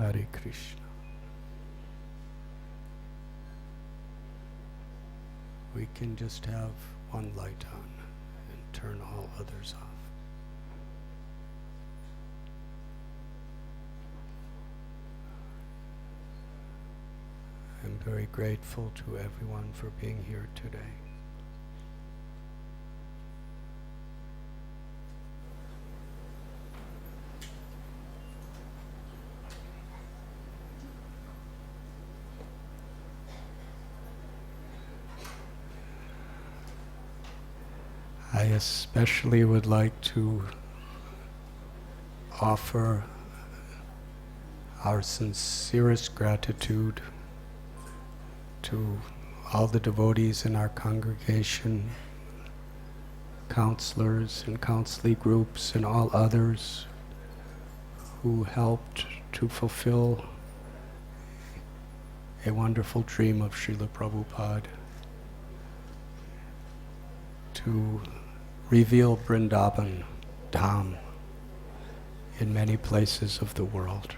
Hare Krishna. We can just have one light on and turn all others off. I'm very grateful to everyone for being here today. I especially would like to offer our sincerest gratitude to all the devotees in our congregation, counselors and counseling groups and all others who helped to fulfill a wonderful dream of Srila Prabhupada to reveal Vrindavan Dham in many places of the world.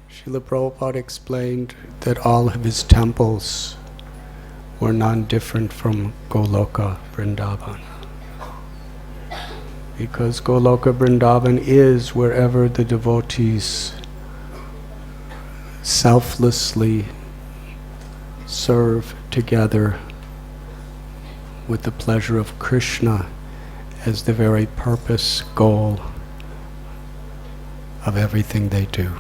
Srila Prabhupada explained that all of his temples were none different from Goloka Vrindavan, because Goloka Vrindavan is wherever the devotees selflessly serve together with the pleasure of Krishna as the very purpose, goal of everything they do.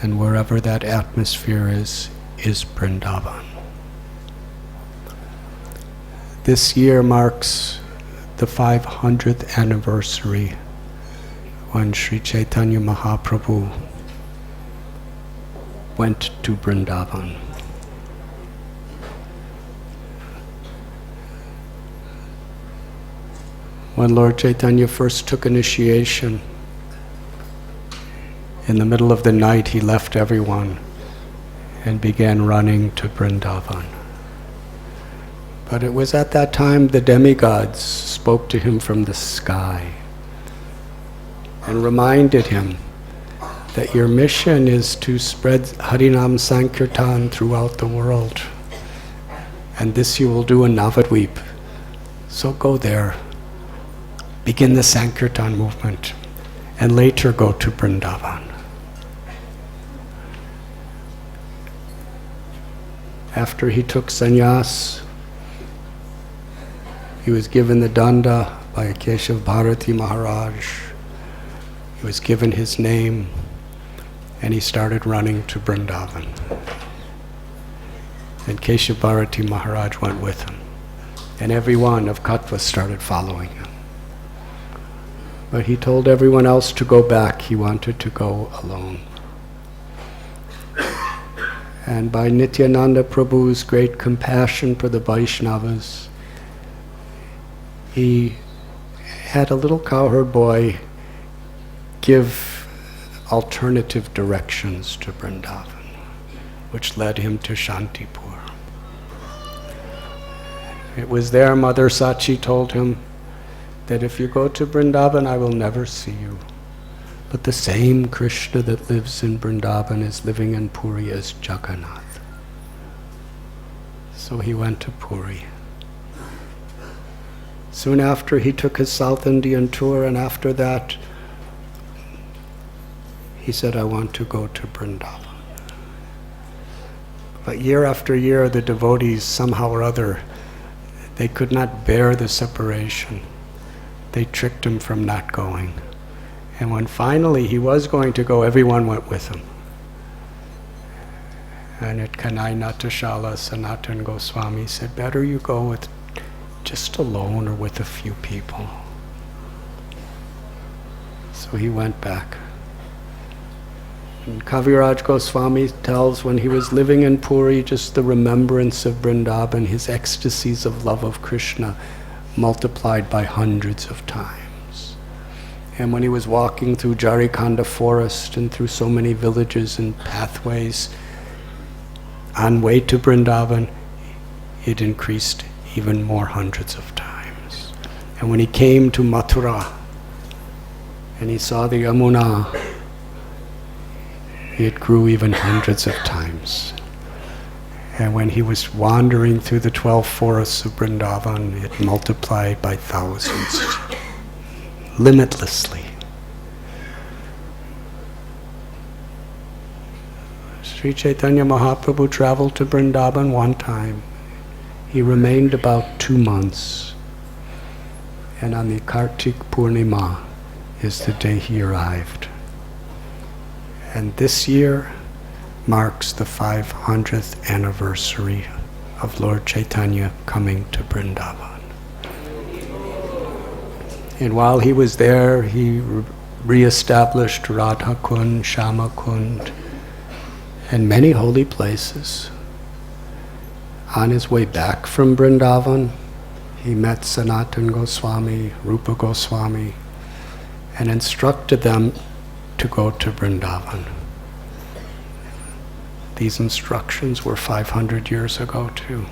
And wherever that atmosphere is Vrindavan. This year marks the 500th anniversary when Sri Chaitanya Mahaprabhu went to Vrindavan. When Lord Chaitanya first took initiation, in the middle of the night he left everyone and began running to Vrindavan. But it was at that time the demigods spoke to him from the sky and reminded him that your mission is to spread Harinam Sankirtan throughout the world. And this you will do in Navadvip. So go there, begin the Sankirtan movement, and later go to Vrindavan. After he took sannyas, he was given the danda by Keshav Bharati Maharaj. He was given his name, and he started running to Vrindavan. And Keshav Bharati Maharaj went with him, and everyone of Katva started following him. But he told everyone else to go back. He wanted to go alone. And by Nityananda Prabhu's great compassion for the Vaishnavas, he had a little cowherd boy give alternative directions to Vrindavan, which led him to Shantipur. It was there Mother Sachi told him that if you go to Vrindavan, I will never see you. But the same Krishna that lives in Vrindavan is living in Puri as Jagannath. So he went to Puri. Soon after, he took his South Indian tour, and after that, he said, I want to go to Vrindavan. But year after year, the devotees, somehow or other, they could not bear the separation. They tricked him from not going. And when finally he was going to go, everyone went with him. And at Kanai Natashala, Sanatan Goswami said, better you go with just alone or with a few people. So he went back. And Kaviraj Goswami tells when he was living in Puri, just the remembrance of Vrindavan, his ecstasies of love of Krishna, multiplied by hundreds of times. And when he was walking through Jarikanda forest and through so many villages and pathways, on way to Vrindavan, it increased even more hundreds of times. And when he came to Mathura, and he saw the Yamuna. It grew even hundreds of times. And when he was wandering through the 12 forests of Vrindavan, it multiplied by thousands, limitlessly. Sri Chaitanya Mahaprabhu traveled to Vrindavan one time. He remained about 2 months. And on the Kartik Poornima is the day he arrived. And this year marks the 500th anniversary of Lord Chaitanya coming to Vrindavan. And while he was there, he re-established Radha Kund, Shama Kund, and many holy places. On his way back from Vrindavan, he met Sanatana Goswami, Rupa Goswami, and instructed them to go to Vrindavan. These instructions were 500 years ago too.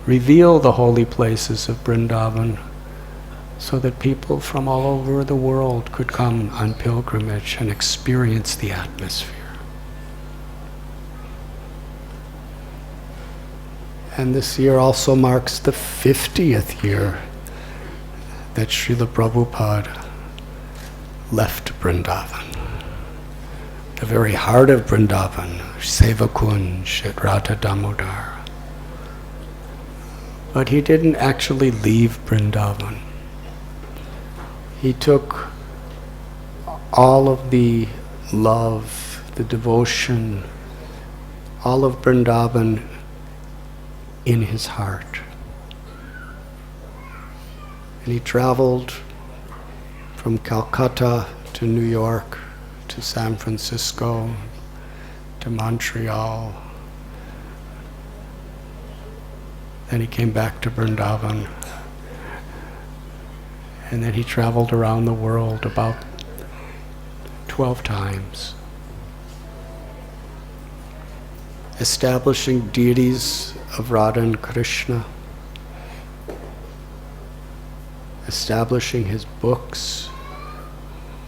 Reveal the holy places of Vrindavan so that people from all over the world could come on pilgrimage and experience the atmosphere. And this year also marks the 50th year that Srila Prabhupada left Vrindavan. The very heart of Vrindavan, Seva Kunj at Radha Damodar. But he didn't actually leave Vrindavan. He took all of the love, the devotion, all of Vrindavan in his heart. And he traveled from Calcutta to New York, to San Francisco, to Montreal. Then he came back to Vrindavan. And then he traveled around the world about 12 times, establishing deities of Radha and Krishna, establishing his books,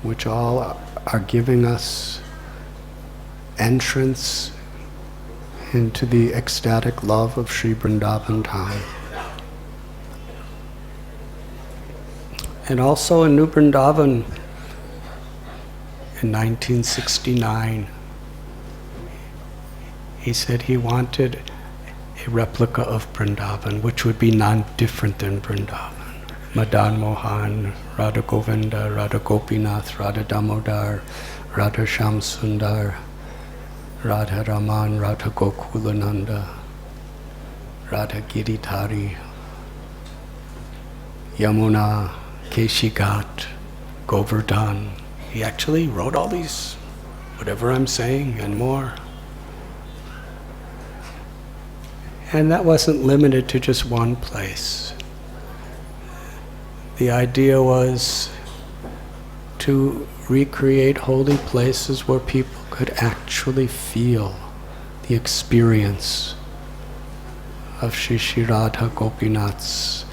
which all are giving us entrance into the ecstatic love of Sri Vrindavan Dham. And also in New Vrindavan, in 1969, he said he wanted a replica of Vrindavan, which would be non-different than Vrindavan. Madan Mohan, Radha Govinda, Radha Gopinath, Radha Damodar, Radha Shamsundar, Radha Raman, Radha Gokulananda, Radha Giridhari, Yamuna, Keshigat, Govardhan. He actually wrote all these, whatever I'm saying, and more. And that wasn't limited to just one place. The idea was to recreate holy places where people could actually feel the experience of Shri Shri Radha Gopinath's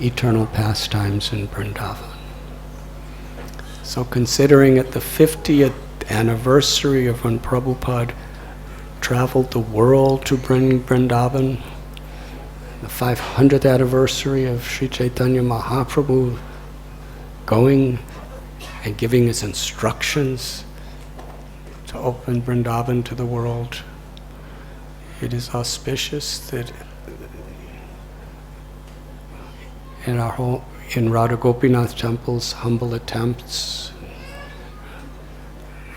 eternal pastimes in Vrindavan. So considering it the 50th anniversary of when Prabhupada traveled the world to bring Vrindavan, the 500th anniversary of Sri Chaitanya Mahaprabhu going and giving his instructions to open Vrindavan to the world, it is auspicious that in Radha Gopinath temples, humble attempts,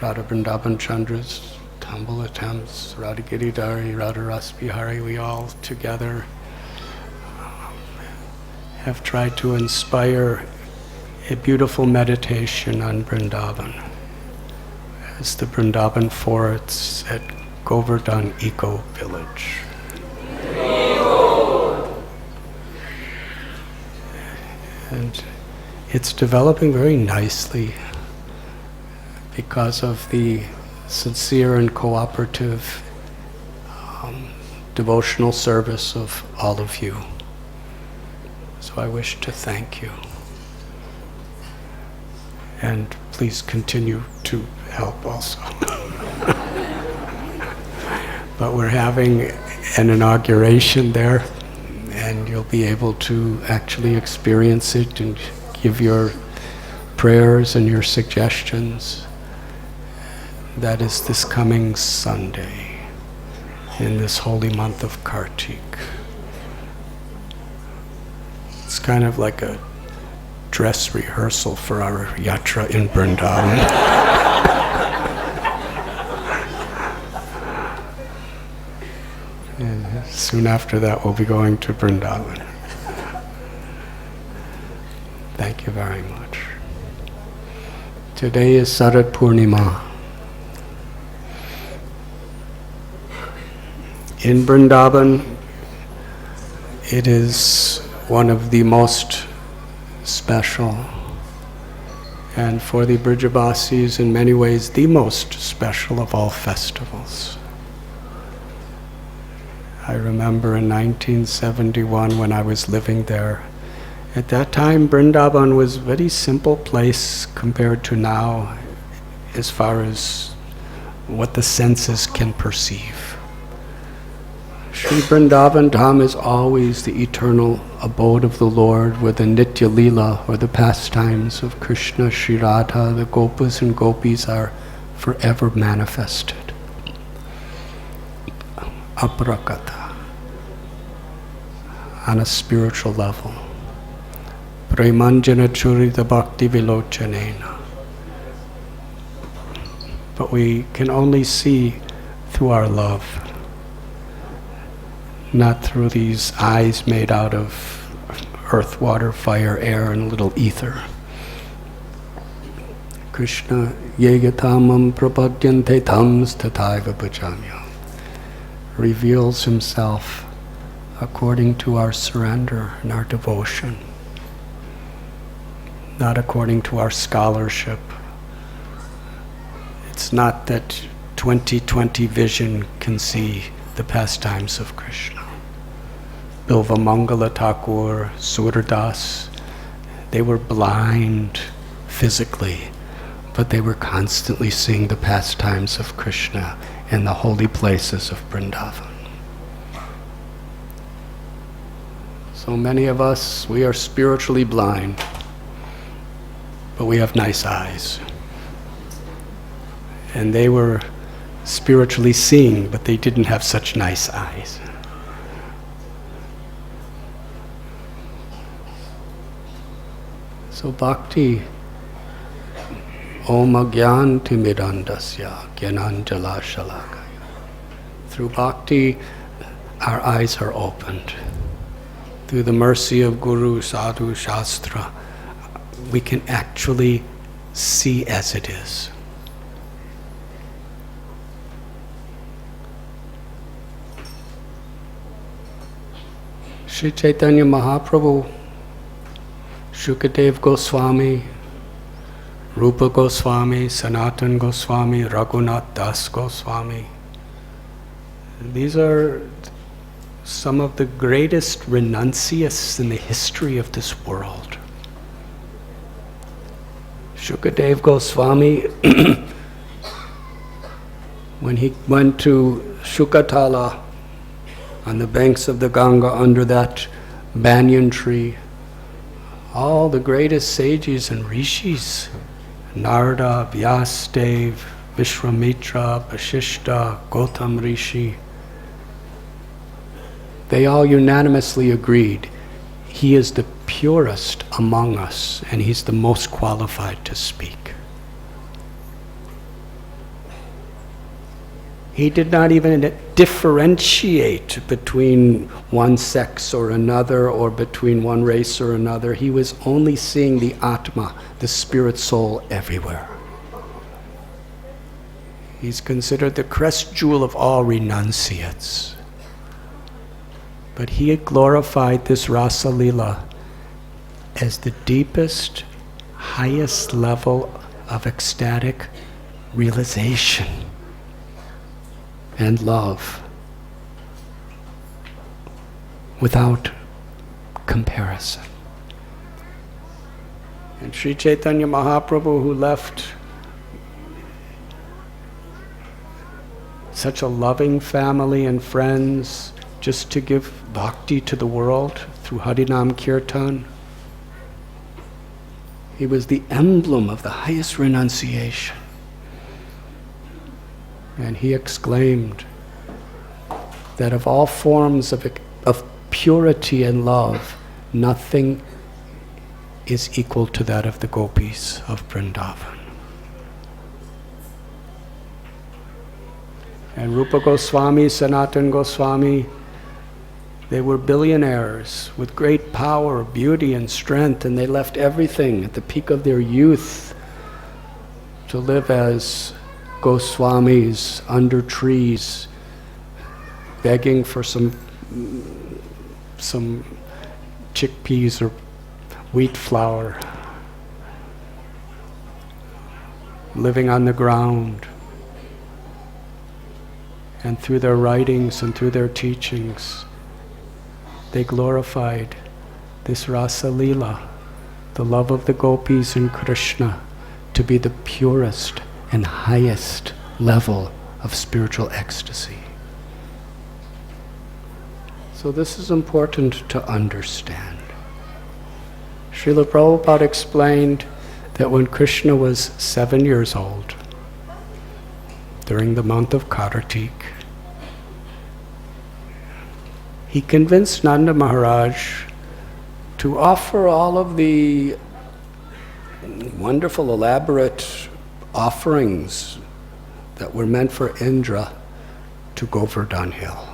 Radha Vrindavan Chandra's humble attempts, Radha Giridhari, Radha Rasbihari, we all together have tried to inspire a beautiful meditation on Vrindavan as the Vrindavan forests at Govardhan Eco Village. And it's developing very nicely because of the sincere and cooperative devotional service of all of you. So So I wish to thank you. And please continue to help also. But we're having an inauguration there, and you'll be able to actually experience it and give your prayers and your suggestions. That is this coming Sunday in this holy month of Kartik. It's kind of like a dress rehearsal for our yatra in Vrindavan. And soon after that, we'll be going to Vrindavan. Thank you very much. Today is Sharad Poornima. In Vrindavan, it is one of the most special, and for the Brijavasis, in many ways, the most special of all festivals. I remember in 1971 when I was living there. At that time, Vrindavan was a very simple place compared to now, as far as what the senses can perceive. Sri Vrindavan Dham is always the eternal abode of the Lord, where the Nitya Leela, or the pastimes of Krishna, Sri Radha, the Gopas and Gopis are forever manifested. Aparakata, on a spiritual level. Premanjana Churita Bhakti Vilochanena. But we can only see through our love, not through these eyes made out of earth, water, fire, air, and a little ether. Krishna yegatamam prapadyante tams tathaiva bhajamya reveals himself according to our surrender and our devotion, not according to our scholarship. It's not that 20/20 vision can see the pastimes of Krishna. Bilva Mangala Thakur, Surdas, they were blind physically, but they were constantly seeing the pastimes of Krishna in the holy places of Vrindavan. So many of us, we are spiritually blind, but we have nice eyes. And they were spiritually seeing, but they didn't have such nice eyes. So bhakti, Om Agyanti Midandasya Gyananjala Shalakaya. Through bhakti, our eyes are opened. Through the mercy of Guru, Sadhu, Shastra, we can actually see as it is. Sri Chaitanya Mahaprabhu, Shukadev Goswami, Rupa Goswami, Sanatan Goswami, Raghunath Das Goswami. These are some of the greatest renunciates in the history of this world. Shukadev Goswami, when he went to Shukatala on the banks of the Ganga under that banyan tree, all the greatest sages and rishis, Narada, Vyasadev, Vishwamitra, Vasishta, Gautam Rishi, they all unanimously agreed he is the purest among us and he's the most qualified to speak. He did not even differentiate between one sex or another, or between one race or another. He was only seeing the Atma, the spirit soul, everywhere. He's considered the crest jewel of all renunciates. But he had glorified this Rasa Lila as the deepest, highest level of ecstatic realization and love without comparison. And Sri Chaitanya Mahaprabhu, who left such a loving family and friends just to give bhakti to the world through Harinam Kirtan. He was the emblem of the highest renunciation. And he exclaimed that of all forms of purity and love, nothing is equal to that of the gopis of Vrindavan. And Rupa Goswami, Sanatan Goswami, they were billionaires with great power, beauty, and strength, and they left everything at the peak of their youth to live as Goswamis under trees, begging for some chickpeas or wheat flour, living on the ground. And through their writings and through their teachings, they glorified this Rasa Leela, the love of the gopis and Krishna, to be the purest and highest level of spiritual ecstasy. So this is important to understand. Srila Prabhupada explained that when Krishna was 7 years old, during the month of Kartik, he convinced Nanda Maharaj to offer all of the wonderful, elaborate offerings that were meant for Indra to Govardhan Hill.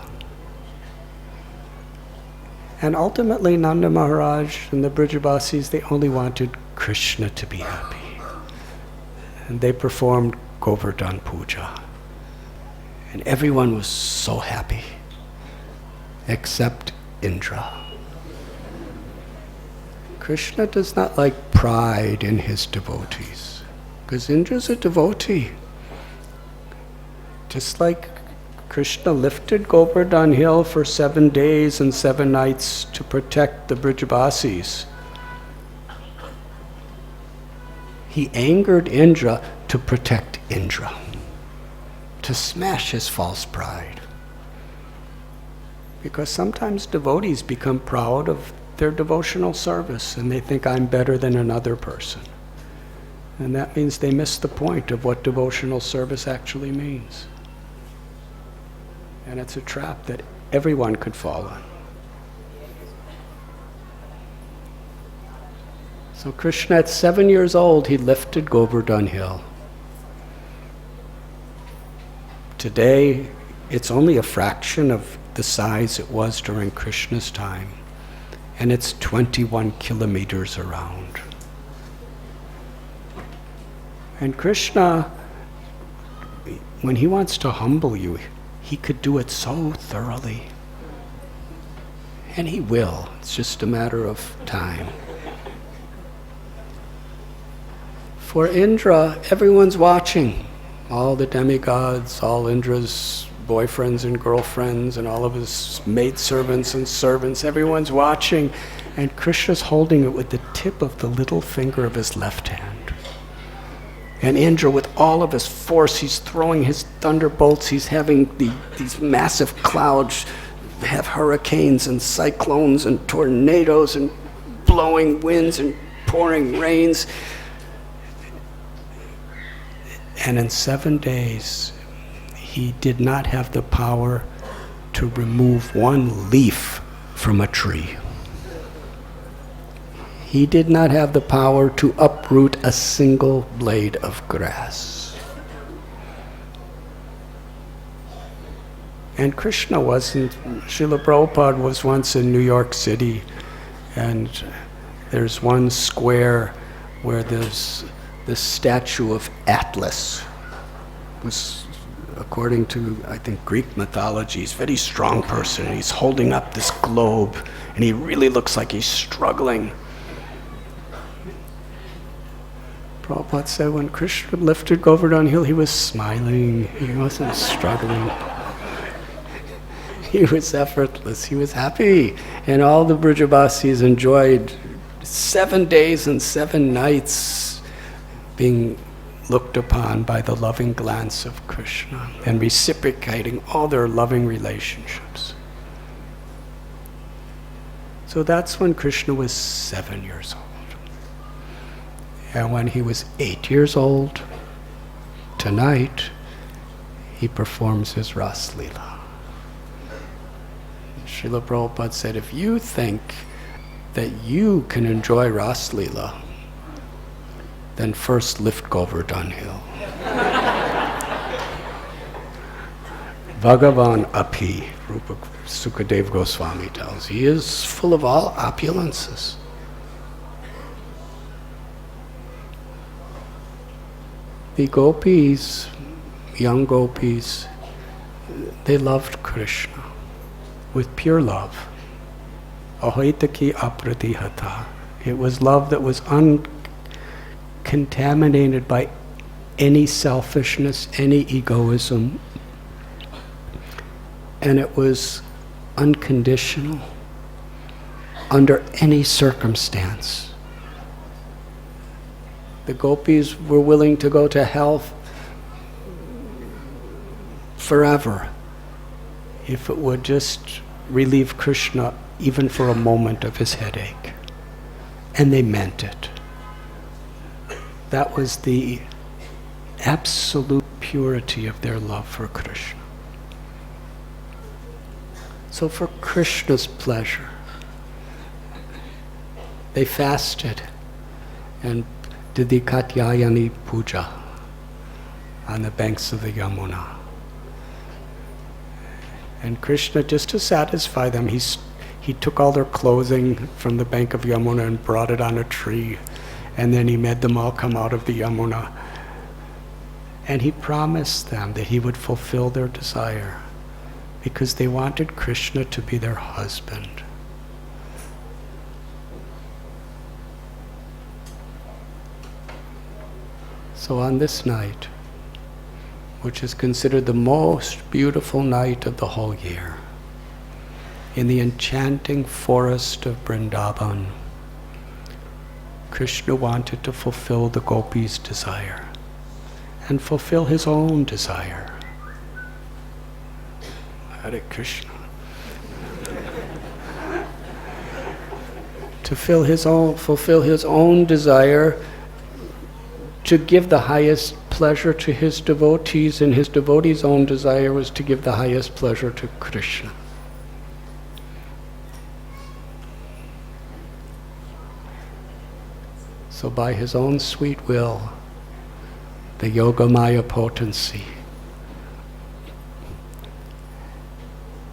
And ultimately, Nanda Maharaj and the Brijabasis, they only wanted Krishna to be happy. And they performed Govardhan Puja. And everyone was so happy, except Indra. Krishna does not like pride in his devotees, because Indra's a devotee. Just like Krishna lifted Govardhan Hill for 7 days and 7 nights to protect the Brijabasis, he angered Indra to protect Indra, to smash his false pride. Because sometimes devotees become proud of their devotional service and they think I'm better than another person. And that means they miss the point of what devotional service actually means. And it's a trap that everyone could fall on. So Krishna, at 7 years old, he lifted Govardhan Hill. Today, it's only a fraction of the size it was during Krishna's time, and it's 21 kilometers around. And Krishna, when he wants to humble you, he could do it so thoroughly. And he will. It's just a matter of time. For Indra, everyone's watching. All the demigods, all Indra's boyfriends and girlfriends, and all of his maidservants and servants, everyone's watching. And Krishna's holding it with the tip of the little finger of his left hand. And Indra, with all of his force, he's throwing his thunderbolts. He's having these massive clouds have hurricanes and cyclones and tornadoes and blowing winds and pouring rains. And in 7 days, he did not have the power to remove one leaf from a tree. He did not have the power to uproot a single blade of grass. And Krishna wasn't. Srila Prabhupada was once in New York City, and there's one square where there's the statue of Atlas. It was, according to, I think, Greek mythology, he's a very strong person, and he's holding up this globe, and he really looks like he's struggling. Prabhupada said when Krishna lifted Govardhan Hill, he was smiling. He wasn't struggling. He was effortless. He was happy. And all the Brijabasis enjoyed 7 days and 7 nights being looked upon by the loving glance of Krishna and reciprocating all their loving relationships. So that's when Krishna was 7 years old. And when he was 8 years old, tonight, he performs his Ras Leela. Srila Prabhupada said, if you think that you can enjoy Ras Leela, then first lift Govardhan Hill. Bhagavan api, Rupa Sukadeva Goswami tells, he is full of all opulences. The gopis, young gopis, they loved Krishna with pure love. Ahoitaki apratihata. It was love that was uncontaminated by any selfishness, any egoism, and it was unconditional under any circumstance. The gopis were willing to go to hell forever if it would just relieve Krishna even for a moment of his headache. And they meant it. That was the absolute purity of their love for Krishna. So for Krishna's pleasure, they fasted and did the Katyayani Puja on the banks of the Yamuna. And Krishna, just to satisfy them, he took all their clothing from the bank of Yamuna and brought it on a tree, and then he made them all come out of the Yamuna. And he promised them that he would fulfill their desire, because they wanted Krishna to be their husband. So on this night, which is considered the most beautiful night of the whole year, in the enchanting forest of Vrindavan, Krishna wanted to fulfill the gopis' desire and fulfill his own desire. Hare Krishna. To fulfill his own desire, to give the highest pleasure to his devotees, and his devotees' own desire was to give the highest pleasure to Krishna. So by his own sweet will, the Yogamaya potency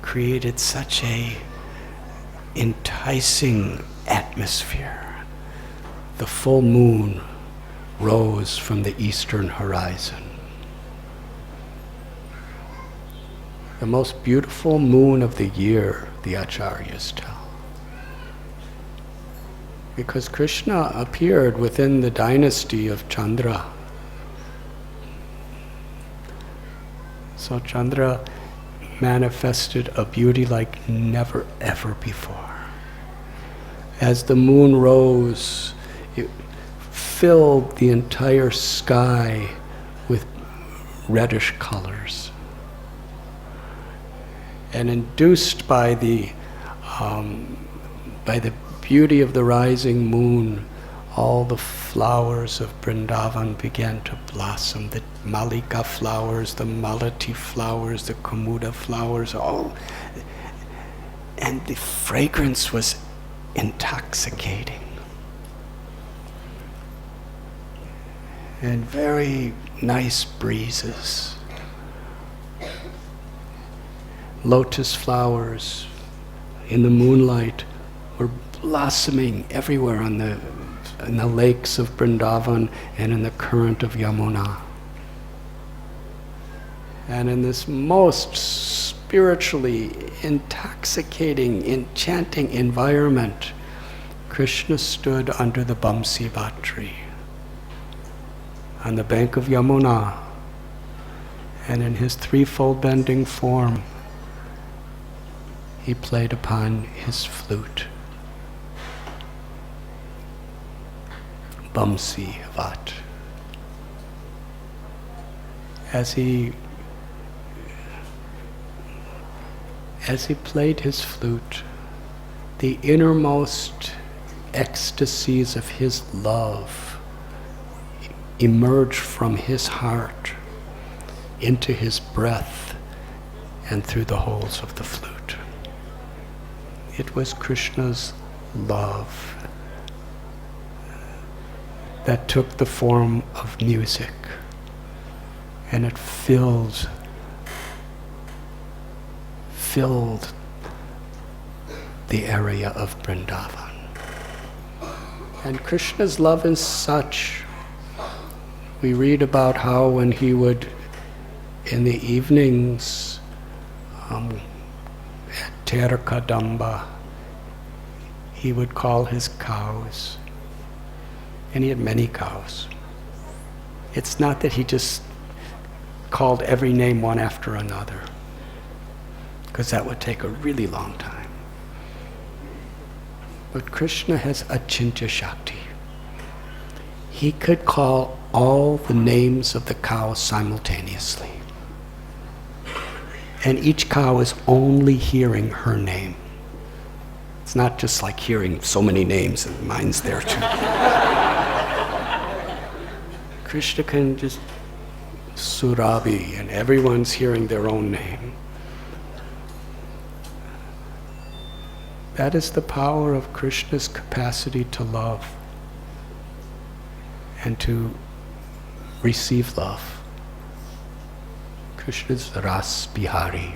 created such a enticing atmosphere. The full moon rose from the eastern horizon. The most beautiful moon of the year, the Acharyas tell. Because Krishna appeared within the dynasty of Chandra. So Chandra manifested a beauty like never ever before. As the moon rose, it filled the entire sky with reddish colors. And induced by the beauty of the rising moon, all the flowers of Vrindavan began to blossom. The Malika flowers, the Malati flowers, the Kumuda flowers, all. And the fragrance was intoxicating. And very nice breezes. Lotus flowers in the moonlight were blossoming everywhere in the lakes of Vrindavan and in the current of Yamuna. And in this most spiritually intoxicating, enchanting environment, Krishna stood under the Bamsivat tree on the bank of Yamuna, and in his threefold bending form, he played upon his flute. Bamsi Vat. As he played his flute, the innermost ecstasies of his love emerged from his heart into his breath and through the holes of the flute. It was Krishna's love that took the form of music, and it filled the area of Vrindavan. And Krishna's love is such. We read about how when he would, in the evenings, at Terkadamba, he would call his cows. And he had many cows. It's not that he just called every name one after another, because that would take a really long time. But Krishna has Achintya Shakti. He could call all the names of the cows simultaneously. And each cow is only hearing her name. It's not just like hearing so many names and mine's there too. Krishna can just Surabhi and everyone's hearing their own name. That is the power of Krishna's capacity to love and to receive love. Krishna's Ras Bihari.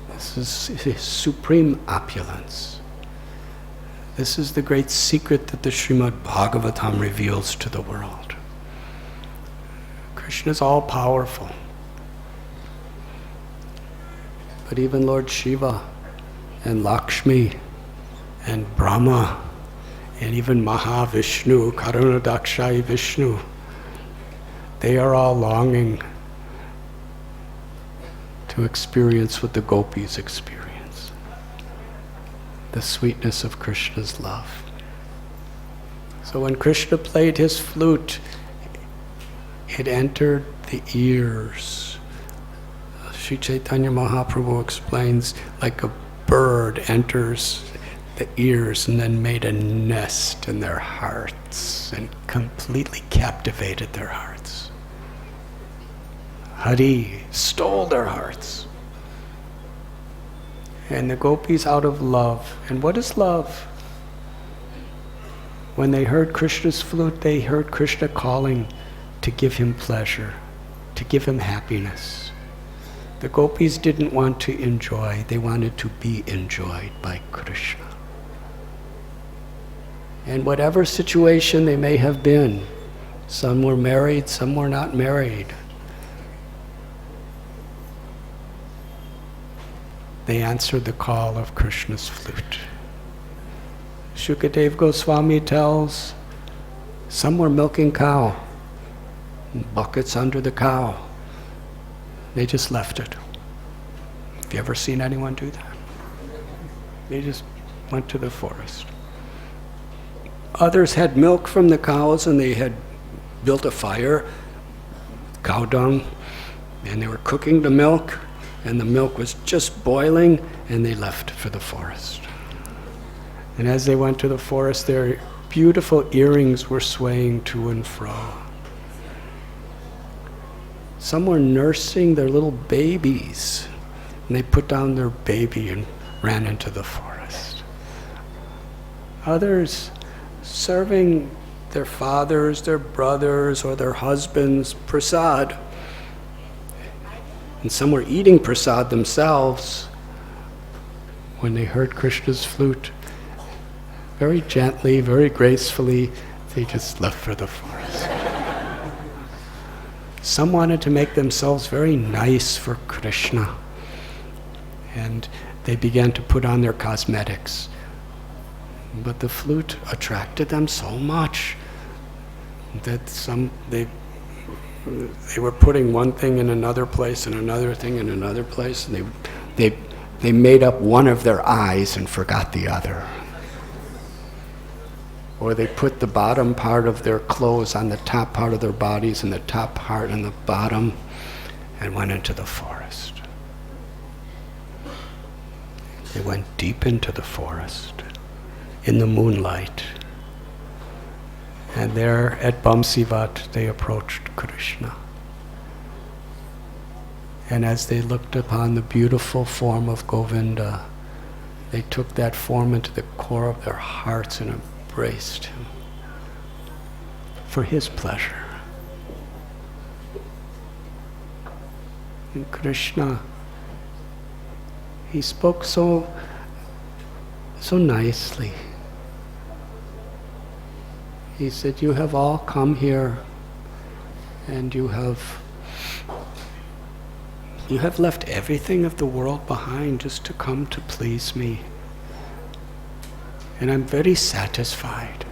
This is his supreme opulence. This is the great secret that the Srimad Bhagavatam reveals to the world. Krishna is all-powerful. But even Lord Shiva and Lakshmi and Brahma and even Mahavishnu, Karunadakshayi Vishnu, they are all longing to experience what the gopis experience. The sweetness of Krishna's love. So when Krishna played his flute, it entered the ears. Sri Chaitanya Mahaprabhu explains, like a bird enters the ears and then made a nest in their hearts and completely captivated their hearts. Hari stole their hearts. And the gopis, out of love. And what is love? When they heard Krishna's flute, they heard Krishna calling to give him pleasure, to give him happiness. The gopis didn't want to enjoy, they wanted to be enjoyed by Krishna. And whatever situation they may have been, some were married, some were not married, they answered the call of Krishna's flute. Shukadev Goswami tells, some were milking cow, buckets under the cow. They just left it. Have you ever seen anyone do that? They just went to the forest. Others had milk from the cows and they had built a fire, cow dung, and they were cooking the milk, and the milk was just boiling, and they left for the forest. And as they went to the forest, their beautiful earrings were swaying to and fro. Some were nursing their little babies, and they put down their baby and ran into the forest. Others serving their fathers, their brothers, or their husbands prasad. And some were eating prasad themselves when they heard Krishna's flute. Very gently, very gracefully, they just left for the forest. Some wanted to make themselves very nice for Krishna, and they began to put on their cosmetics. But the flute attracted them so much that they were putting one thing in another place and another thing in another place, and they made up one of their eyes and forgot the other. Or they put the bottom part of their clothes on the top part of their bodies and the top part on the bottom and went into the forest. They went deep into the forest in the moonlight. And there at Bamsivat they approached Krishna. And as they looked upon the beautiful form of Govinda, they took that form into the core of their hearts and embraced him for his pleasure. And Krishna, he spoke so nicely. He said, you have all come here and you have left everything of the world behind just to come to please me. And I'm very satisfied.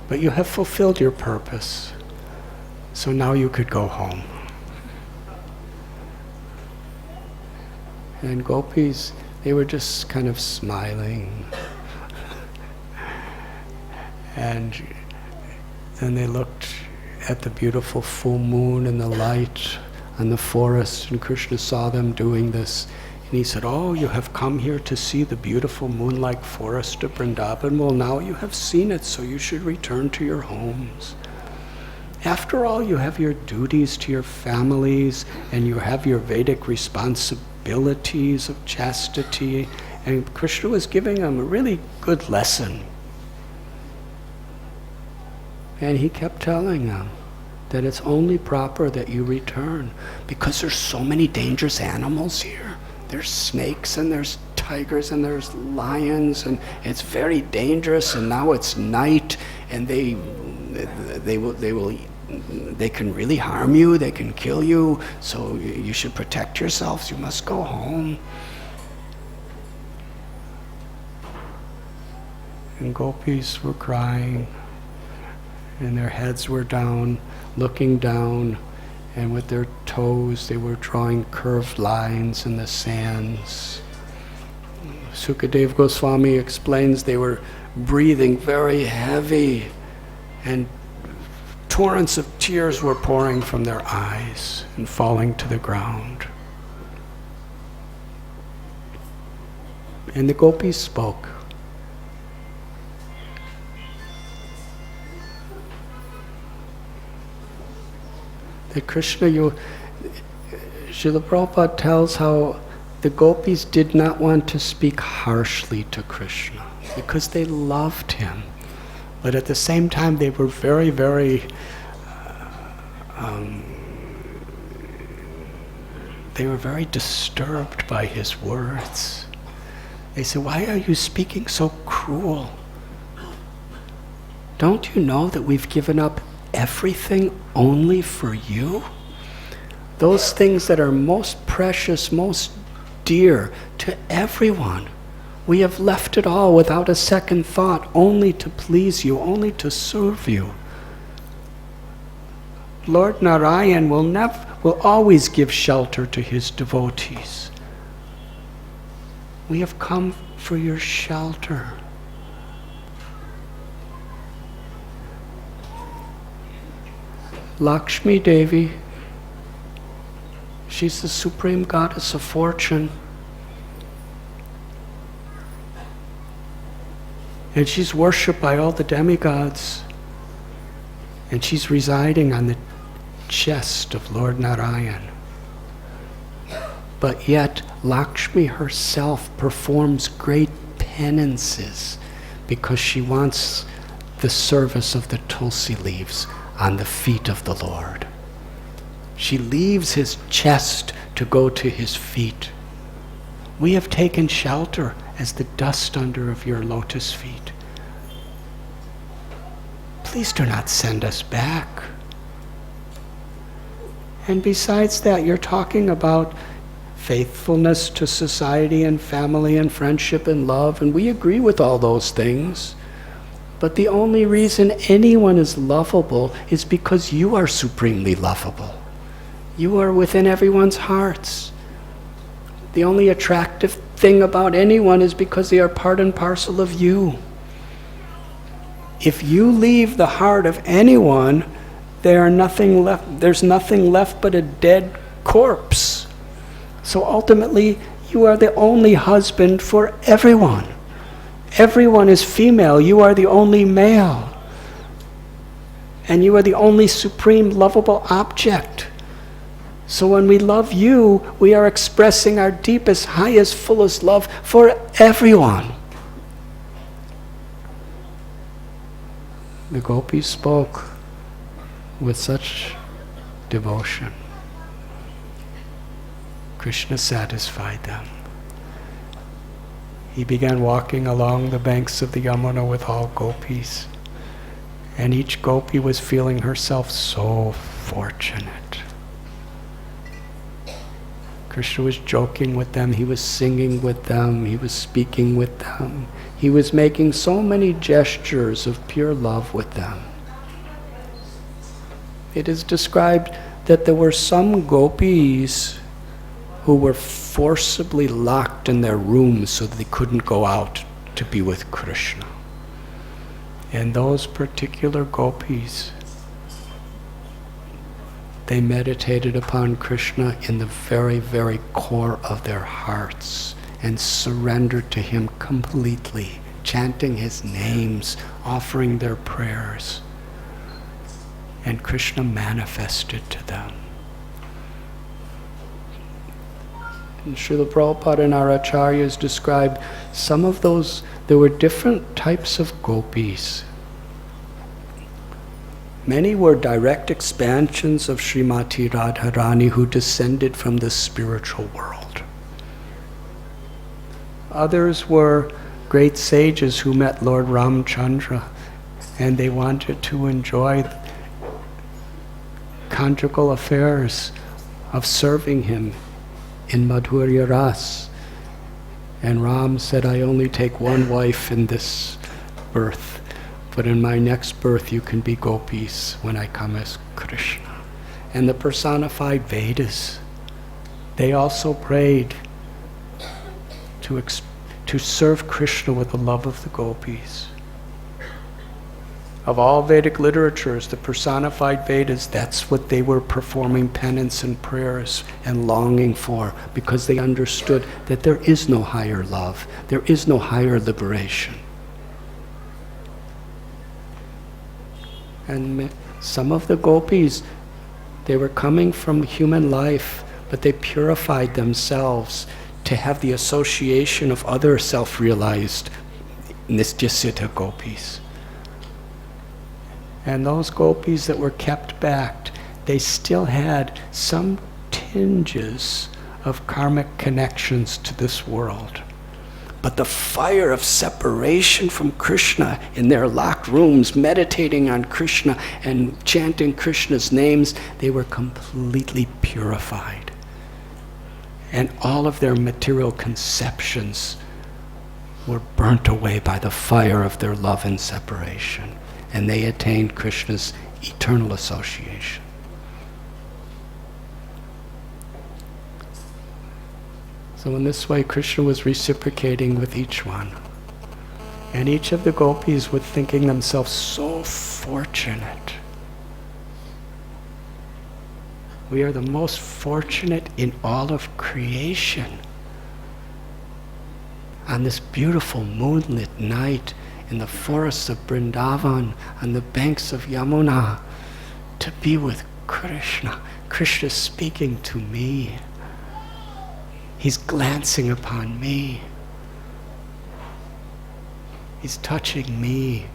But you have fulfilled your purpose. So now you could go home. And gopis, they were just kind of smiling. And then they looked at the beautiful full moon and the light on the forest, and Krishna saw them doing this. And he said, oh, you have come here to see the beautiful moon-like forest of Vrindavan. Well, now you have seen it, so you should return to your homes. After all, you have your duties to your families, and you have your Vedic responsibilities of chastity. And Krishna was giving them a really good lesson. And he kept telling them that it's only proper that you return, because there's so many dangerous animals here. There's snakes and there's tigers and there's lions, and it's very dangerous, and now it's night, and they can really harm you, they can kill you, so you should protect yourselves, you must go home. And gopis were crying, and their heads were down, looking down, and with their toes they were drawing curved lines in the sands. Sukadeva Goswami explains they were breathing very heavy, and torrents of tears were pouring from their eyes and falling to the ground. And the gopis spoke. That Krishna, Srila Prabhupada tells how the gopis did not want to speak harshly to Krishna because they loved him. But at the same time, they were very, very, they were very disturbed by his words. They said, why are you speaking so cruel? Don't you know that we've given up everything only for you? Those things that are most precious, most dear to everyone. We have left it all without a second thought, only to please you, only to serve you. Lord Narayan will always give shelter to his devotees. We have come for your shelter. Lakshmi Devi, she's the supreme goddess of fortune. And she's worshipped by all the demigods. And she's residing on the chest of Lord Narayan. But yet, Lakshmi herself performs great penances because she wants the service of the tulsi leaves on the feet of the Lord. She leaves his chest to go to his feet. We have taken shelter as the dust under of your lotus feet. Please do not send us back. And besides that, you're talking about faithfulness to society and family and friendship and love, and we agree with all those things. But the only reason anyone is lovable is because you are supremely lovable. You are within everyone's hearts. The only attractive thing about anyone is because they are part and parcel of you. if you leave the heart of anyone, there's nothing left but a dead corpse. So ultimately, you are the only husband for everyone. Everyone is female, you are the only male. And you are the only supreme lovable object. So when we love you, we are expressing our deepest, highest, fullest love for everyone. The gopis spoke with such devotion. Krishna satisfied them. He began walking along the banks of the Yamuna with all gopis, and each gopi was feeling herself so fortunate. Krishna was joking with them, he was singing with them, he was speaking with them. He was making so many gestures of pure love with them. It is described that there were some gopis who were forcibly locked in their rooms so that they couldn't go out to be with Krishna. And those particular gopis, they meditated upon Krishna in the very, very core of their hearts and surrendered to him completely, chanting his names, offering their prayers. And Krishna manifested to them. And Srila Prabhupada and our acharyas describe some of those. There were different types of gopis. Many were direct expansions of Srimati Radharani who descended from the spiritual world. Others were great sages who met Lord Ramchandra and they wanted to enjoy conjugal affairs of serving him in Madhurya Ras. And Ram said, I only take one wife in this birth, but in my next birth you can be gopis when I come as Krishna. And the personified Vedas, they also prayed to serve Krishna with the love of the gopis. Of all Vedic literatures, the personified Vedas, that's what they were performing penance and prayers and longing for, because they understood that there is no higher love, there is no higher liberation. And some of the gopis, they were coming from human life, but they purified themselves to have the association of other self-realized Nityasiddha gopis. And those gopis that were kept back, they still had some tinges of karmic connections to this world. But the fire of separation from Krishna in their locked rooms, meditating on Krishna and chanting Krishna's names, they were completely purified. And all of their material conceptions were burnt away by the fire of their love and separation. And they attained Krishna's eternal association. So in this way, Krishna was reciprocating with each one. And each of the gopis were thinking themselves so fortunate. We are the most fortunate in all of creation. On this beautiful moonlit night, in the forests of Vrindavan, on the banks of Yamuna, to be with Krishna. Krishna speaking to me. He's glancing upon me. He's touching me.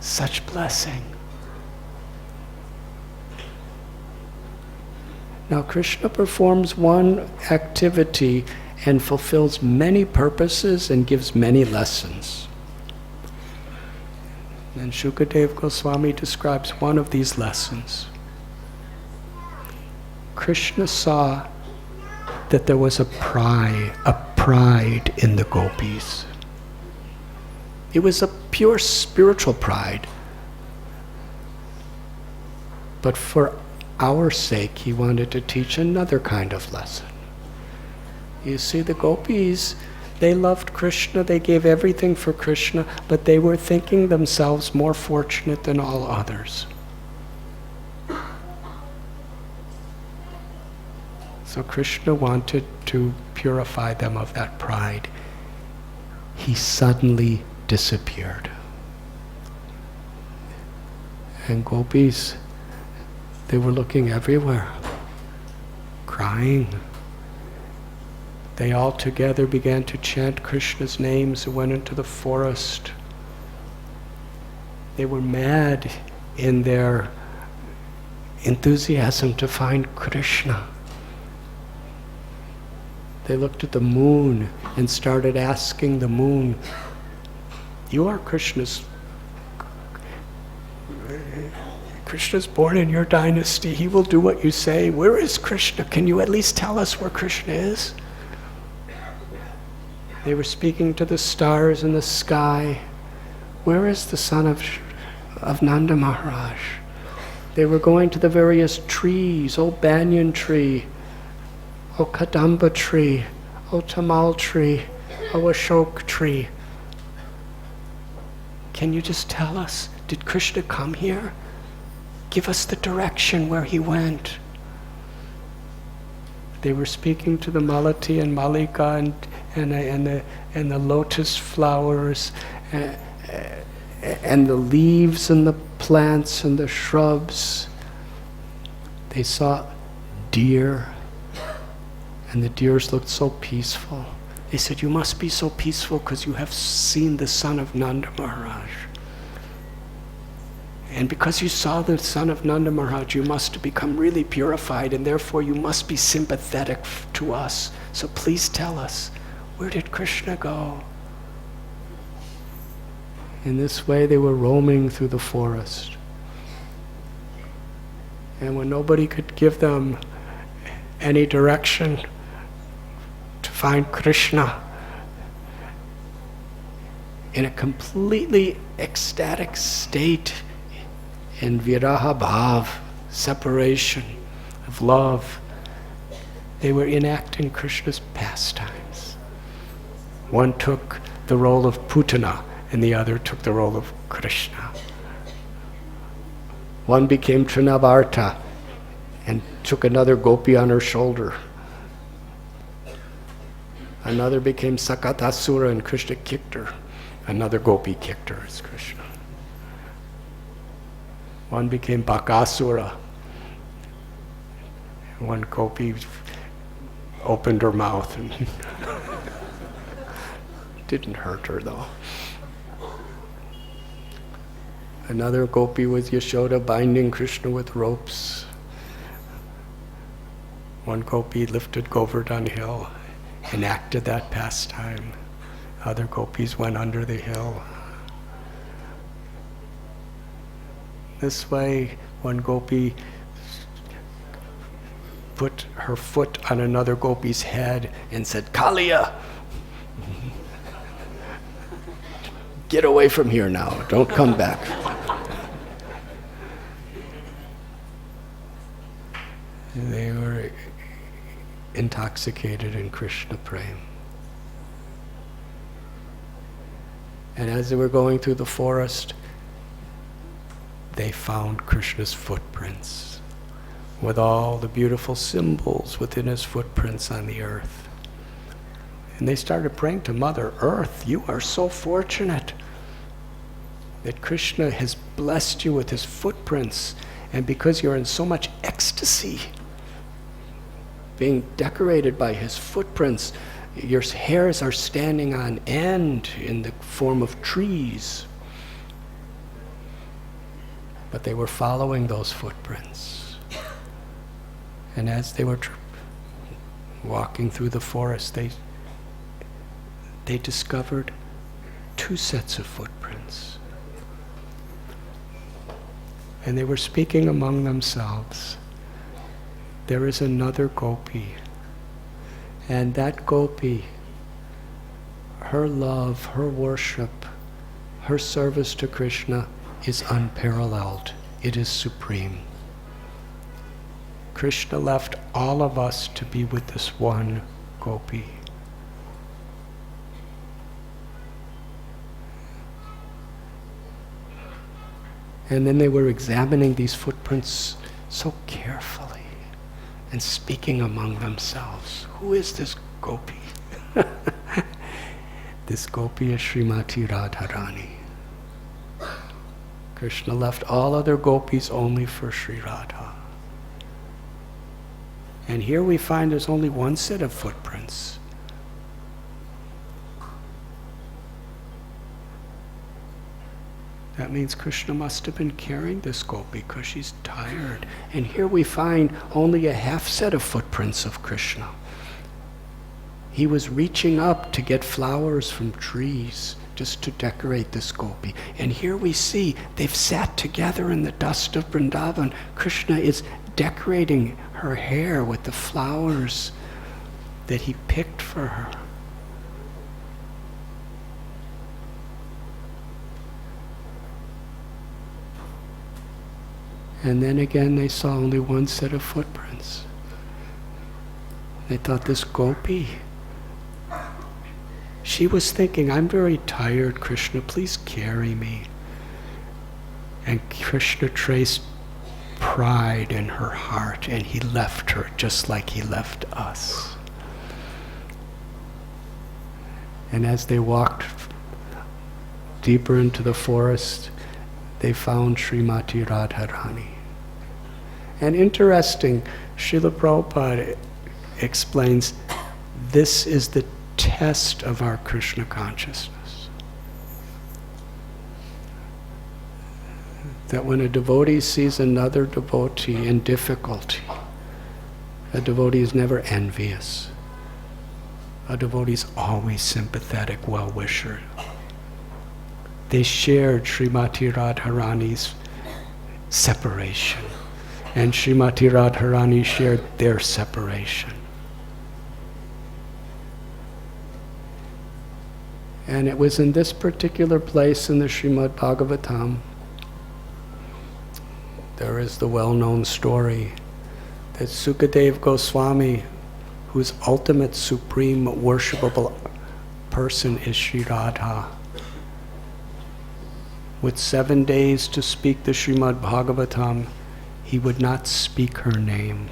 Such blessing. Now Krishna performs one activity and fulfills many purposes and gives many lessons. And Shukadev Goswami describes one of these lessons. Krishna saw that there was a pride in the gopis. It was a pure spiritual pride. But for our sake, he wanted to teach another kind of lesson. You see, the gopis, They loved Krishna, they gave everything for Krishna, but they were thinking themselves more fortunate than all others. So Krishna wanted to purify them of that pride. He suddenly disappeared. And gopis, they were looking everywhere, crying. They all together began to chant Krishna's names and went into the forest. They were mad in their enthusiasm to find Krishna. They looked at the moon and started asking the moon, "You are Krishna's born in your dynasty. He will do what you say. Where is Krishna? Can you at least tell us where Krishna is?" They were speaking to the stars in the sky. Where is the son of Nanda Maharaj? They were going to the various trees, O banyan tree, O kadamba tree, O tamal tree, O ashok tree. Can you just tell us, did Krishna come here? Give us the direction where he went. They were speaking to the Malati and Malika and the lotus flowers and the leaves and the plants and the shrubs. They saw deer, and the deers looked so peaceful. They said, "You must be so peaceful because you have seen the son of Nanda Maharaj. And because you saw the son of Nanda Maharaj, you must have become really purified, and therefore you must be sympathetic to us. So please tell us, where did Krishna go?" In this way they were roaming through the forest. And when nobody could give them any direction to find Krishna, in a completely ecstatic state, in viraha bhav, separation of love, they were enacting Krishna's pastimes. One took the role of Putana, and the other took the role of Krishna. One became Trinavarta and took another gopi on her shoulder. Another became Sakatasura and Krishna kicked her. Another gopi kicked her as Krishna. One became Bakasura. One gopi opened her mouth and didn't hurt her though. Another gopi was Yashoda binding Krishna with ropes. One gopi lifted Govardhan hill, enacted that pastime. Other gopis went under the hill. This way, one gopi put her foot on another gopi's head and said, "Kaliya, get away from here now, don't come back." They were intoxicated in Krishna prema. And as they were going through the forest, they found Krishna's footprints with all the beautiful symbols within his footprints on the earth. And they started praying to Mother Earth, "You are so fortunate that Krishna has blessed you with his footprints, and because you're in so much ecstasy, being decorated by his footprints, your hairs are standing on end in the form of trees." But they were following those footprints. And as they were walking through the forest, they discovered two sets of footprints. And they were speaking among themselves. There is another gopi. And that gopi, her love, her worship, her service to Krishna is unparalleled. It is supreme. Krishna left all of us to be with this one gopi. And then they were examining these footprints so carefully and speaking among themselves. Who is this gopi? This gopi is Srimati Radharani. Krishna left all other gopis only for Sri Radha. And here we find there's only one set of footprints. That means Krishna must have been carrying this gopi because she's tired. And here we find only a half set of footprints of Krishna. He was reaching up to get flowers from trees just to decorate this gopi. And here we see they've sat together in the dust of Vrindavan. Krishna is decorating her hair with the flowers that he picked for her. And then again they saw only one set of footprints. They thought, this gopi, she was thinking, I'm very tired, Krishna, please carry me. And Krishna traced pride in her heart, and he left her just like he left us. And as they walked deeper into the forest, they found Srimati Radharani. And interesting, Srila Prabhupada explains, this is the test of our Krishna consciousness. That when a devotee sees another devotee in difficulty, a devotee is never envious. A devotee is always sympathetic, well-wisher. They shared Srimati Radharani's separation, and Srimati Radharani shared their separation. And it was in this particular place in the Srimad Bhagavatam, there is the well-known story that Sukadeva Goswami, whose ultimate supreme worshipable person is Sri Radha, with 7 days to speak the Srimad Bhagavatam, he would not speak her name,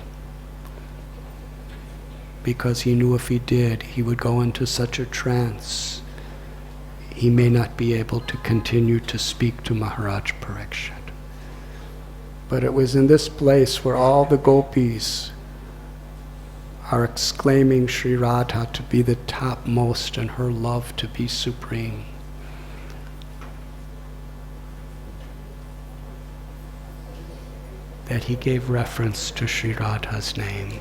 because he knew if he did, he would go into such a trance, he may not be able to continue to speak to Maharaj Parikshit. But it was in this place where all the gopis are exclaiming Sri Radha to be the topmost and her love to be supreme. That he gave reference to Sri Radha's name.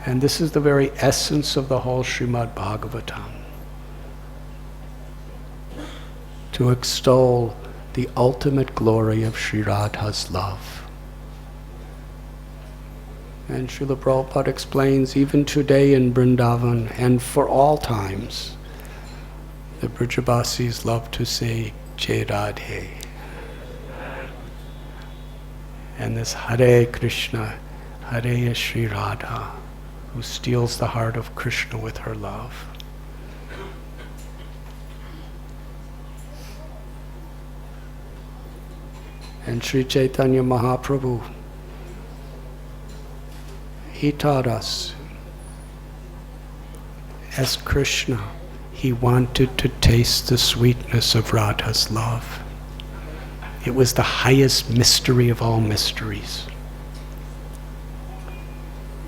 And this is the very essence of the whole Srimad Bhagavatam. To extol the ultimate glory of Sri Radha's love. And Srila Prabhupada explains, even today in Vrindavan and for all times, the Brijabasis love to say Jai Radhe. And this Hare Krishna, Hare is Sri Radha, who steals the heart of Krishna with her love. And Sri Chaitanya Mahaprabhu, he taught us, as Krishna, he wanted to taste the sweetness of Radha's love. It was the highest mystery of all mysteries.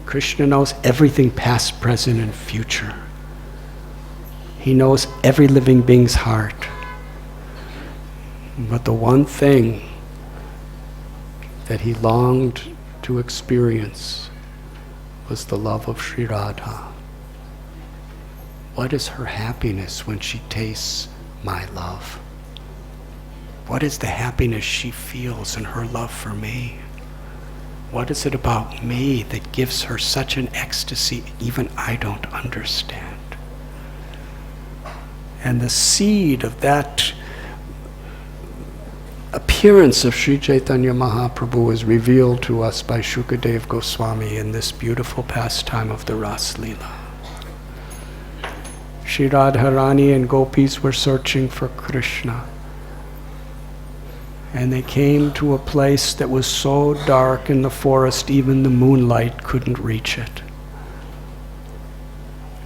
Krishna knows everything past, present, and future. He knows every living being's heart. But the one thing that he longed to experience was the love of Sri Radha. What is her happiness when she tastes my love? What is the happiness she feels in her love for me? What is it about me that gives her such an ecstasy even I don't understand? And the seed of that appearance of Sri Chaitanya Mahaprabhu is revealed to us by Shukadeva Goswami in this beautiful pastime of the Ras Leela. Sri Radharani and gopis were searching for Krishna. And they came to a place that was so dark in the forest, even the moonlight couldn't reach it.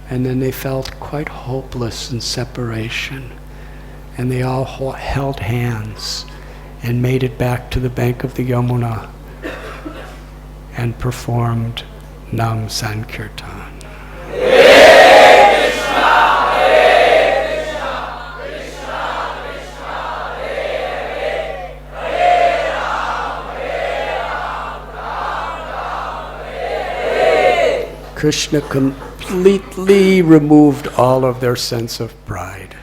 And then they felt quite hopeless in separation. And they all held hands and made it back to the bank of the Yamuna and performed Nam Sankirtan. Krishna completely removed all of their sense of pride.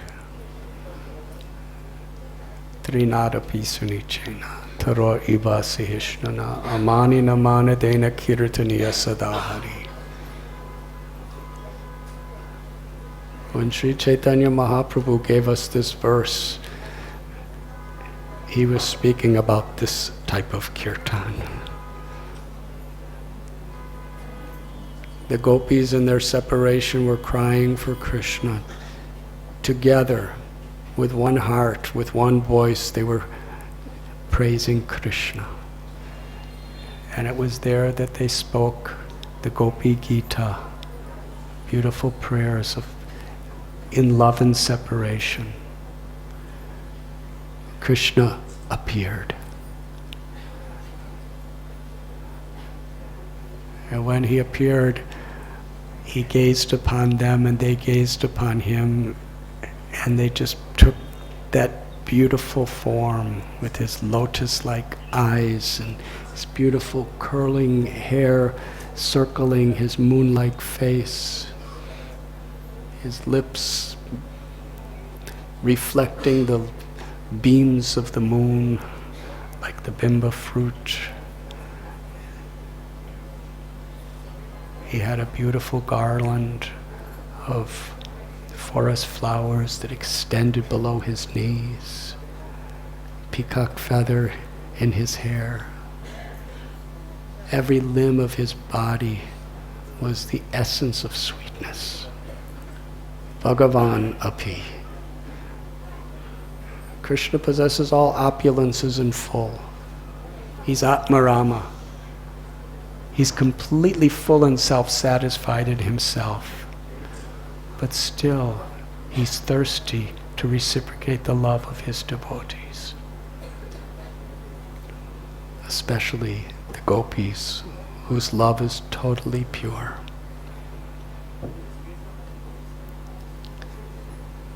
Trinadapi sunichena, taro iva sihishnana, amani namana dena kirtaniya sadahari. When Sri Chaitanya Mahaprabhu gave us this verse, he was speaking about this type of kirtan. The gopis in their separation were crying for Krishna. Together, with one heart, with one voice, they were praising Krishna. And it was there that they spoke the Gopi Gita, beautiful prayers in love and separation. Krishna appeared. And when he appeared, he gazed upon them and they gazed upon him, and they just took that beautiful form with his lotus-like eyes and his beautiful curling hair circling his moon-like face, his lips reflecting the beams of the moon like the bimba fruit. He had a beautiful garland of forest flowers that extended below his knees, peacock feather in his hair. Every limb of his body was the essence of sweetness. Bhagavan api. Krishna possesses all opulences in full. He's Atmarama. He's completely full and self-satisfied in himself. But still, he's thirsty to reciprocate the love of his devotees. Especially the gopis, whose love is totally pure.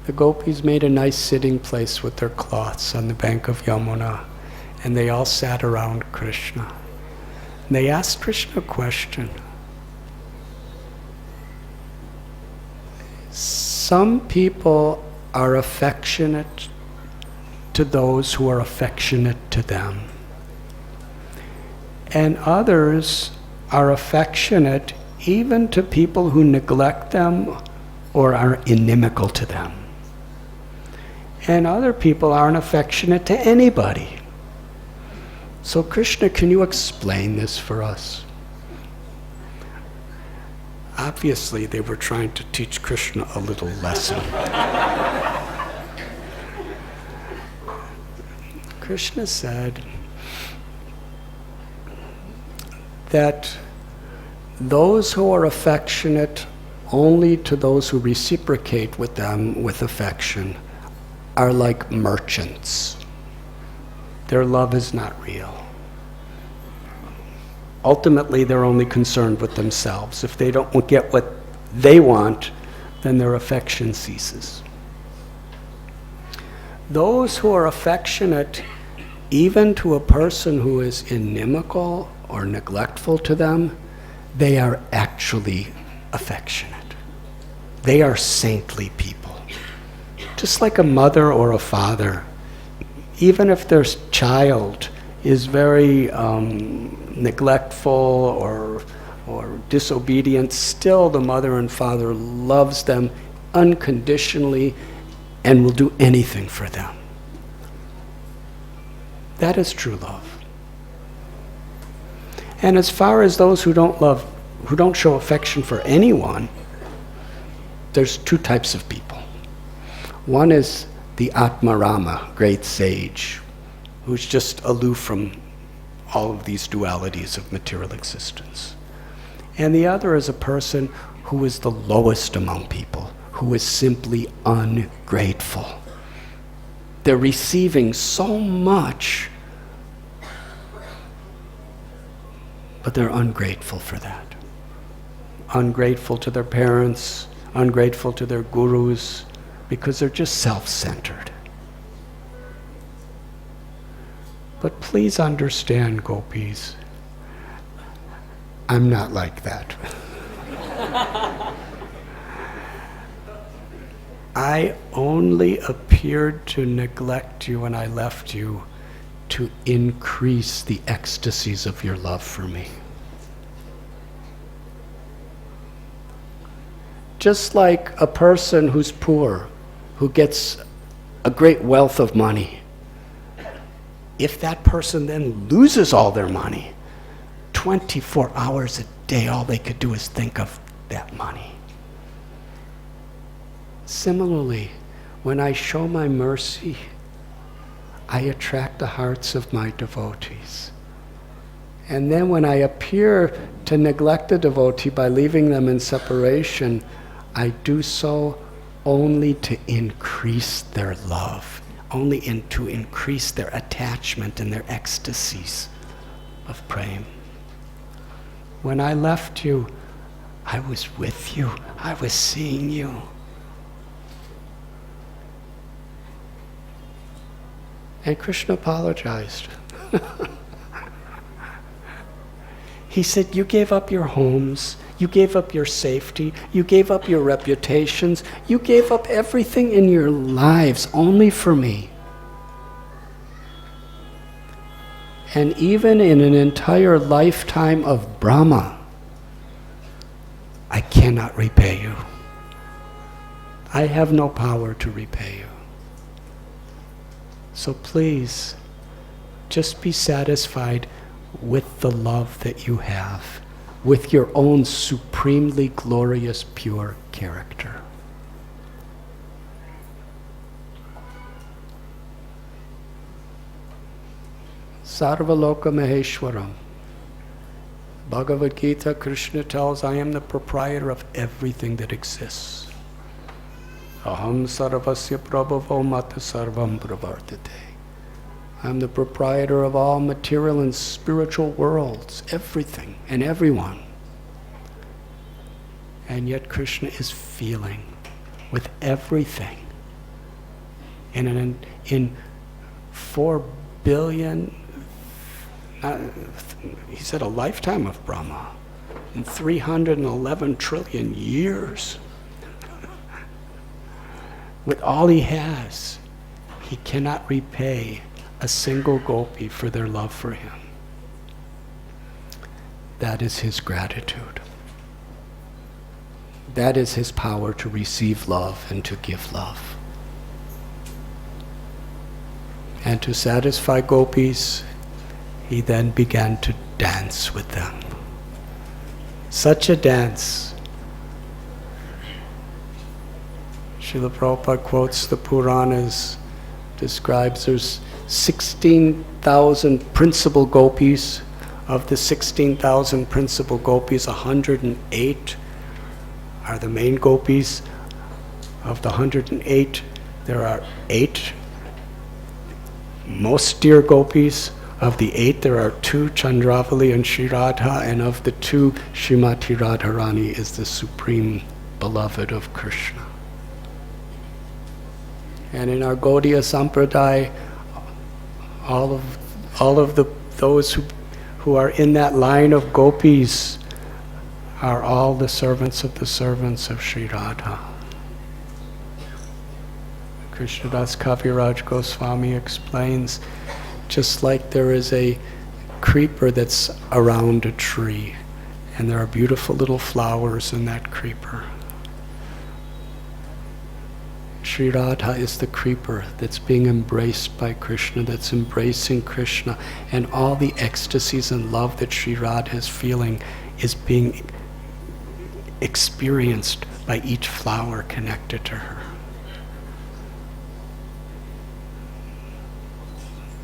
The gopis made a nice sitting place with their cloths on the bank of Yamuna, and they all sat around Krishna. And they asked Krishna a question. Some people are affectionate to those who are affectionate to them. And others are affectionate even to people who neglect them or are inimical to them. And other people aren't affectionate to anybody. So Krishna, can you explain this for us? Obviously, they were trying to teach Krishna a little lesson. Krishna said that those who are affectionate only to those who reciprocate with them with affection are like merchants. Their love is not real. Ultimately, they're only concerned with themselves. If they don't get what they want, then their affection ceases. Those who are affectionate, even to a person who is inimical or neglectful to them, they are actually affectionate. They are saintly people. Just like a mother or a father, even if their child is very neglectful or disobedient, still the mother and father loves them unconditionally and will do anything for them. That is true love. And as far as those who don't show affection for anyone, there's two types of people. One is the Atmarama, great sage, who's just aloof from all of these dualities of material existence. And the other is a person who is the lowest among people, who is simply ungrateful. They're receiving so much, but they're ungrateful for that. Ungrateful to their parents, ungrateful to their gurus, because they're just self-centered. But please understand, gopis, I'm not like that. I only appeared to neglect you when I left you to increase the ecstasies of your love for me. Just like a person who's poor, who gets a great wealth of money, if that person then loses all their money, 24 hours a day, all they could do is think of that money. Similarly, when I show my mercy, I attract the hearts of my devotees. And then when I appear to neglect a devotee by leaving them in separation, I do so only to increase their love, only to increase their attachment and their ecstasies of prema. When I left you, I was with you, I was seeing you. And Krishna apologized. He said, you gave up your homes, you gave up your safety, you gave up your reputations, you gave up everything in your lives only for me. And even in an entire lifetime of Brahma, I cannot repay you. I have no power to repay you. So please, just be satisfied with the love that you have, with your own supremely glorious, pure character. Sarvaloka Maheshwaram. Bhagavad Gita, Krishna tells, I am the proprietor of everything that exists. Aham sarvasya prabhavo mata sarvam pravartate. I'm the proprietor of all material and spiritual worlds, everything and everyone. And yet Krishna is feeling with everything. In 4 billion, he said a lifetime of Brahma, in 311 trillion years. With all he has, he cannot repay a single gopi for their love for him. That is his gratitude. That is his power to receive love and to give love. And to satisfy gopis, he then began to dance with them. Such a dance. Srila Prabhupada quotes the Puranas, describes there's 16,000 principal gopis. Of the 16,000 principal gopis, 108 are the main gopis. Of the 108, there are 8 most dear gopis. Of the 8, there are 2, Chandravali and Shri Radha, and of the 2, Srimati Radharani is the supreme beloved of Krishna. And in our Gaudiya Sampradaya, all of those who are in that line of gopis are all the servants of Sri Radha. Krishnadas Kaviraj Goswami explains, just like there is a creeper that's around a tree, and there are beautiful little flowers in that creeper. Sri Radha is the creeper that's being embraced by Krishna, that's embracing Krishna, and all the ecstasies and love that Sri Radha is feeling is being experienced by each flower connected to her.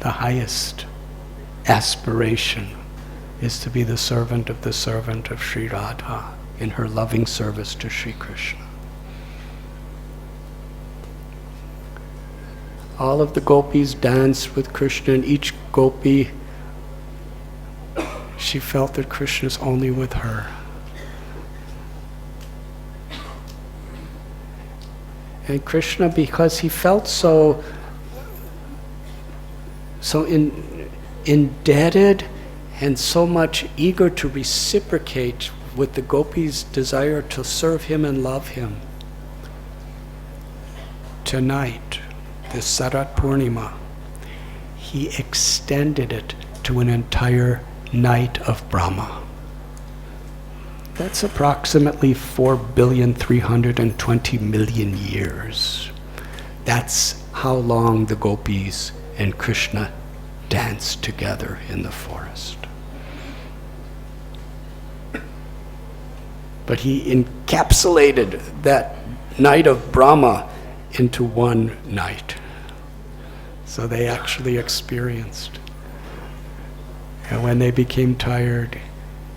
the highest aspiration is to be the servant of Sri Radha in her loving service to Sri Krishna. All of the gopis danced with Krishna, and each gopi, she felt that Krishna is only with her. And Krishna, because he felt so indebted and so much eager to reciprocate with the gopis' desire to serve him and love him, tonight, this Sharad Poornima, he extended it to an entire night of Brahma. That's approximately 4,320,000,000 years. That's how long the gopis and Krishna danced together in the forest. But he encapsulated that night of Brahma into one night. So they actually experienced. And when they became tired,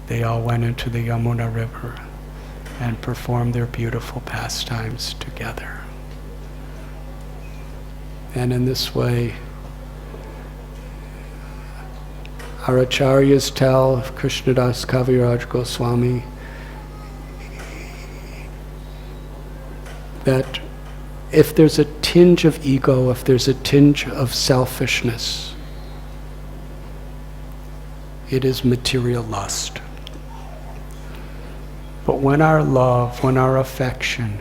they all went into the Yamuna River and performed their beautiful pastimes together. And in this way, our acharyas tell of Krishnadas Kaviraj Goswami that if there's a tinge of ego, if there's a tinge of selfishness, it is material lust. But when our love, when our affection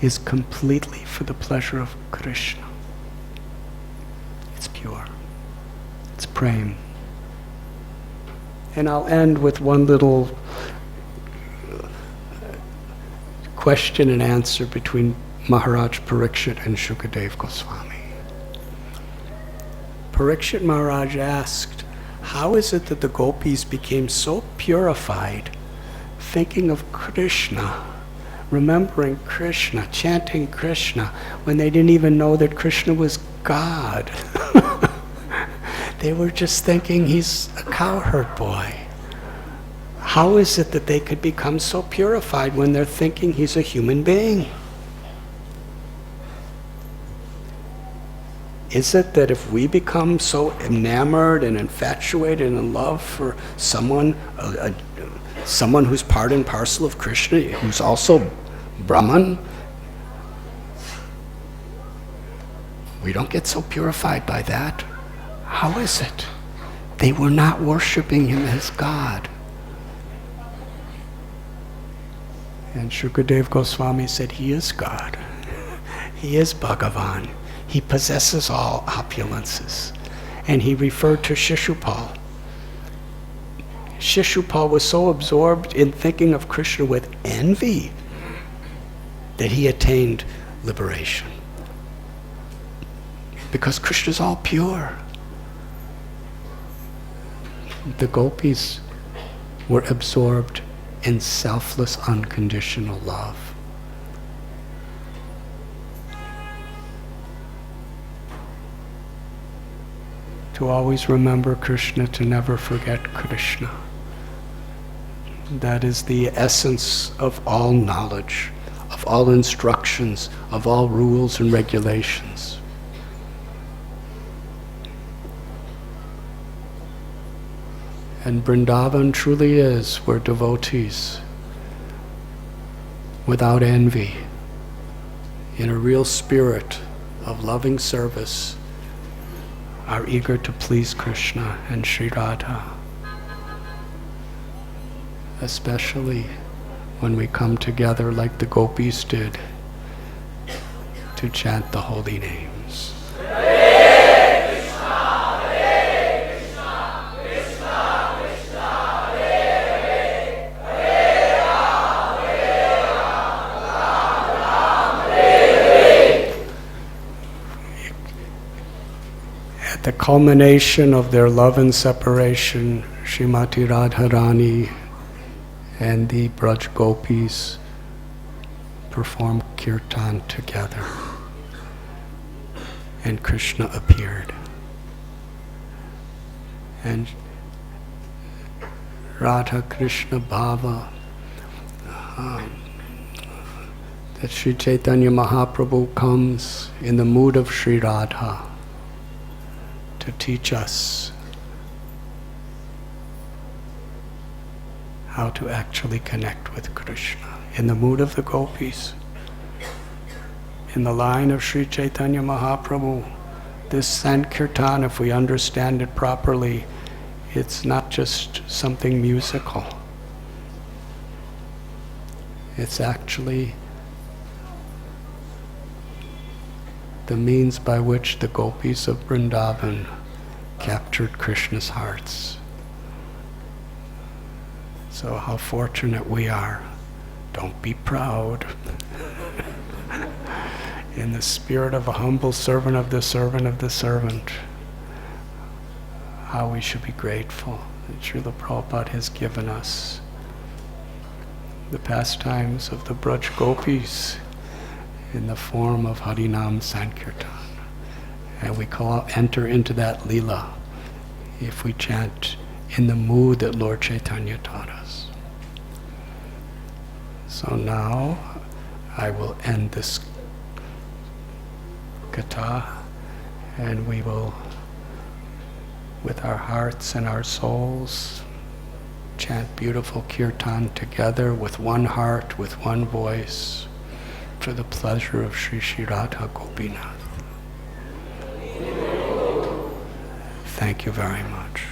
is completely for the pleasure of Krishna, it's pure. It's prem. And I'll end with one little question and answer between Maharaj Parikshit and Shukadev Goswami. Parikshit Maharaj asked, how is it that the gopis became so purified, thinking of Krishna, remembering Krishna, chanting Krishna, when they didn't even know that Krishna was God? They were just thinking he's a cowherd boy. How is it that they could become so purified when they're thinking he's a human being? Is it that if we become so enamored and infatuated and in love for someone, someone who's part and parcel of Krishna, who's also Brahman, we don't get so purified by that? How is it? They were not worshiping him as God. And Shukadev Goswami said, he is God. He is Bhagavan. He possesses all opulences. And he referred to Shishupal. Shishupal was so absorbed in thinking of Krishna with envy that he attained liberation. Because Krishna's all pure. The gopis were absorbed in selfless, unconditional love. To always remember Krishna, to never forget Krishna. That is the essence of all knowledge, of all instructions, of all rules and regulations. And Vrindavan truly is where devotees, without envy, in a real spirit of loving service, are eager to please Krishna and Sri Radha, especially when we come together like the gopis did to chant the holy names. The culmination of their love and separation, Srimati Radharani and the Braj Gopis performed kirtan together. And Krishna appeared. and Radha Krishna Bhava, that Sri Chaitanya Mahaprabhu comes in the mood of Sri Radha to teach us how to actually connect with Krishna. In the mood of the gopis, in the line of Sri Chaitanya Mahaprabhu, this Sankirtan, if we understand it properly, it's not just something musical. It's actually the means by which the gopis of Vrindavan captured Krishna's hearts. So how fortunate we are. Don't be proud. In the spirit of a humble servant of the servant of the servant, how we should be grateful that Srila Prabhupada has given us the pastimes of the Braj Gopis in the form of Harinam Sankirtan. And we enter into that Leela if we chant in the mood that Lord Chaitanya taught us. So now I will end this katha, and we will, with our hearts and our souls, chant beautiful kirtan together with one heart, with one voice, for the pleasure of Sri Sri Radha Gopinath. Thank you very much.